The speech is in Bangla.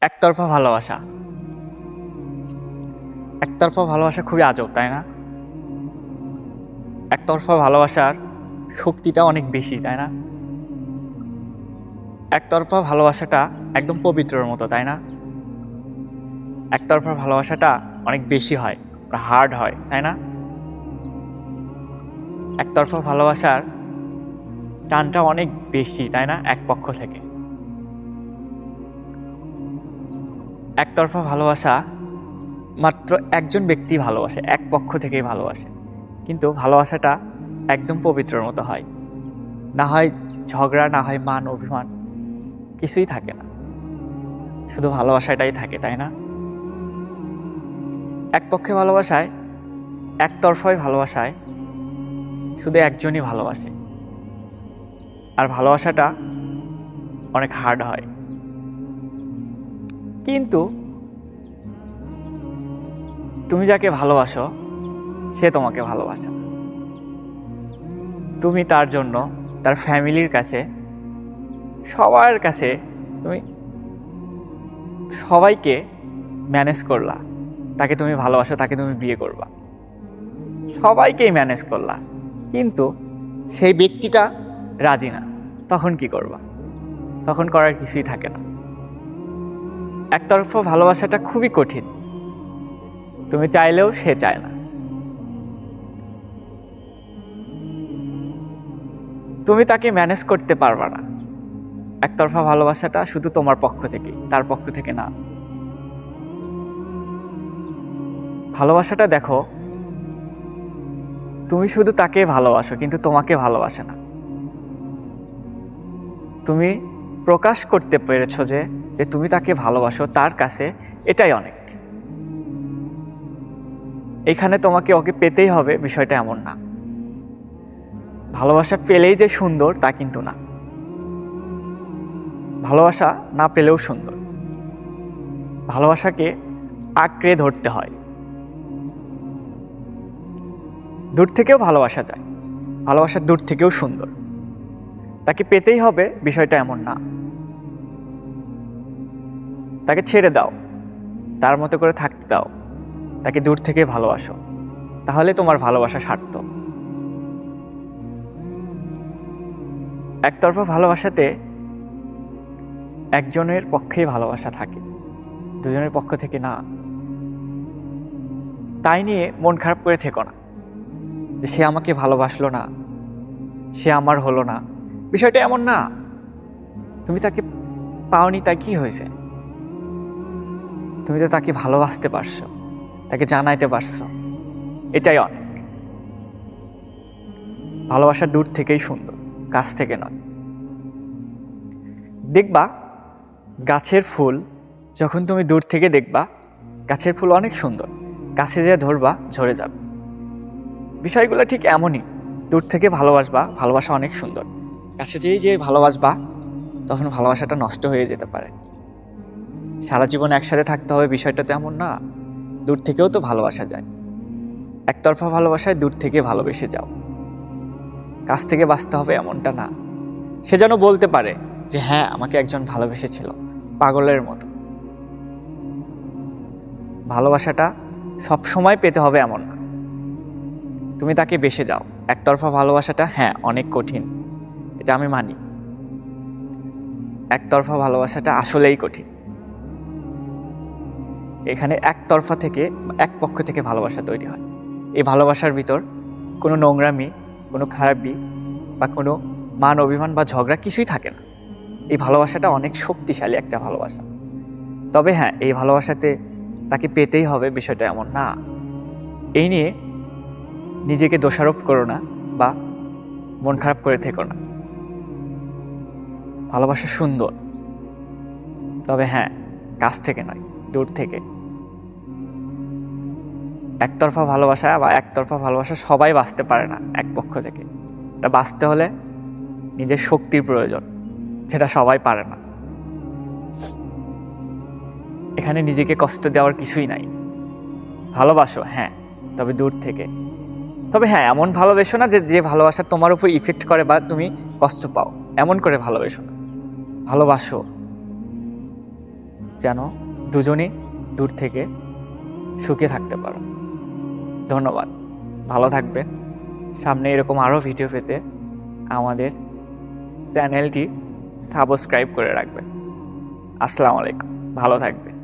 একতরফা ভালোবাসা। একতরফা ভালোবাসা খুবই আজব, তাই না? একতরফা ভালোবাসার শক্তিটা অনেক বেশি, তাই না? একতরফা ভালোবাসাটা একদম পবিত্রর মতো, তাই না? একতরফা ভালোবাসাটা অনেক বেশি হয়, হার্ড হয়, তাই না? একতরফা ভালোবাসার টানটা অনেক বেশি, তাই না? এক পক্ষ থেকে। একতরফা ভালোবাসা মাত্র একজন ব্যক্তি ভালোবাসে, এক পক্ষ থেকেই ভালোবাসে, কিন্তু ভালোবাসাটা একদম পবিত্রর মতো হয়। না হয় ঝগড়া, না হয় মান অভিমান, কিছুই থাকে না, শুধু ভালোবাসাটাই থাকে, তাই না? এক পক্ষে ভালোবাসায়, একতরফায় ভালোবাসায় শুধু একজনই ভালোবাসে, আর ভালোবাসাটা অনেক হার্ড হয়। কিন্তু তুমি যাকে ভালোবাসো সে তোমাকে ভালোবাসে না। তুমি তার জন্য তার ফ্যামিলির কাছে, সবার কাছে তুমি সবাইকে ম্যানেজ করলা, তাকে তুমি ভালোবাসো, তাকে তুমি বিয়ে করবা, সবাইকেই ম্যানেজ করলা, কিন্তু সেই ব্যক্তিটা রাজি না। তখন কি করবা? তখন করার কিছুই থাকে না। একতরফা ভালোবাসাটা খুবই কঠিন, তুমি চাইলেও সে চায় না। তুমি তাকে ম্যানেজ করতে পারবা না। একতরফা ভালোবাসাটা শুধু তোমার পক্ষ থেকেই, তার পক্ষ থেকে না। ভালোবাসাটা দেখো, তুমি শুধু তাকে ভালোবাসো কিন্তু তোমাকে ভালোবাসে না। তুমি প্রকাশ করতে পেরেছো যে যে তুমি তাকে ভালোবাসো তার কাছে, এটাই অনেক। এখানে তোমাকে ওকে পেতেই হবে বিষয়টা এমন না। ভালোবাসা পেলেই যে সুন্দর তা কিন্তু না। ভালোবাসা না পেলেও সুন্দর। ভালোবাসাকে আঁকড়ে ধরতে হয়। দূর থেকেও ভালোবাসা যায়, ভালোবাসা দূর থেকেও সুন্দর। তাকে পেতেই হবে বিষয়টা এমন না। তাকে ছেড়ে দাও, তার মতো করে থাকতে দাও, তাকে দূর থেকে ভালোবাসো, তাহলে তোমার ভালোবাসা সার্থক। একতরফা ভালোবাসাতে একজনের পক্ষেই ভালোবাসা থাকে, দুজনের পক্ষ থেকে না। তাই নিয়ে মন খারাপ করে থেকো না যে সে আমাকে ভালোবাসলো না, সে আমার হলো না। বিষয়টা এমন না। তুমি তাকে পাওনি তাই কি হয়েছে? তুমি তো তাকে ভালোবাসতে পারছো, তাকে জানাইতে পারছো, এটাই অনেক। ভালোবাসা দূর থেকেই সুন্দর, কাছ থেকে নয়। দেখবা গাছের ফুল যখন তুমি দূর থেকে দেখবা, গাছের ফুল অনেক সুন্দর, কাছে যেয়ে ধরবা ঝরে যাবে। বিষয়গুলো ঠিক এমনই। দূর থেকে ভালোবাসবা, ভালোবাসা অনেক সুন্দর, কাছে যেই যে ভালোবাসবা তখন ভালোবাসাটা নষ্ট হয়ে যেতে পারে। সারা জীবন একসাথে থাকতে হবে বিষয়টা তেমন না। দূর থেকেও তো ভালোবাসা যায়। একতরফা ভালোবাসায় দূর থেকে ভালোবেসে যাও, কাছ থেকে বাঁচতে হবে এমনটা না। সে যেন বলতে পারে যে হ্যাঁ, আমাকে একজন ভালোবেসেছিল, পাগলের মতো। ভালোবাসাটা সব সময় পেতে হবে এমন না। তুমি তাকে বেসে যাও। একতরফা ভালোবাসাটা হ্যাঁ অনেক কঠিন, এটা আমি মানি। একতরফা ভালোবাসাটা আসলেই কঠিন। এখানে একতরফা থেকে, এক পক্ষ থেকে ভালোবাসা তৈরি হয়। এই ভালোবাসার ভিতর কোনো নোংরামি, কোনো খারাপি বা কোনো মান অভিমান বা ঝগড়া কিছুই থাকে না। এই ভালোবাসাটা অনেক শক্তিশালী একটা ভালোবাসা। তবে হ্যাঁ, এই ভালোবাসাতে তাকে পেতেই হবে বিষয়টা এমন না। এই নিয়ে নিজেকে দোষারোপ করো না বা মন খারাপ করে থেকো না। ভালোবাসা সুন্দর, তবে হ্যাঁ কাছ থেকে নয়, দূর থেকে। একতরফা ভালোবাসা বা একতরফা ভালোবাসা সবাই বাঁচতে পারে না এক পক্ষ থেকে। এটা বাঁচতে হলে নিজের শক্তির প্রয়োজন, যেটা সবাই পারে না। এখানে নিজেকে কষ্ট দেওয়ার কিছুই নাই। ভালোবাসো হ্যাঁ, তবে দূর থেকে। তবে হ্যাঁ, এমন ভালোবেসো না যে যে ভালোবাসা তোমার উপর ইফেক্ট করে বা তুমি কষ্ট পাও, এমন করে ভালোবেসো না। ভালোবাসো, যেন দুজনেই দূর থেকে সুখে থাকতে পারো। ধন্যবাদ, ভালো থাকবেন। সামনে এরকম আরও ভিডিও পেতে আমাদের চ্যানেলটি সাবস্ক্রাইব করে রাখবেন। আসসালামু আলাইকুম, ভালো থাকবেন।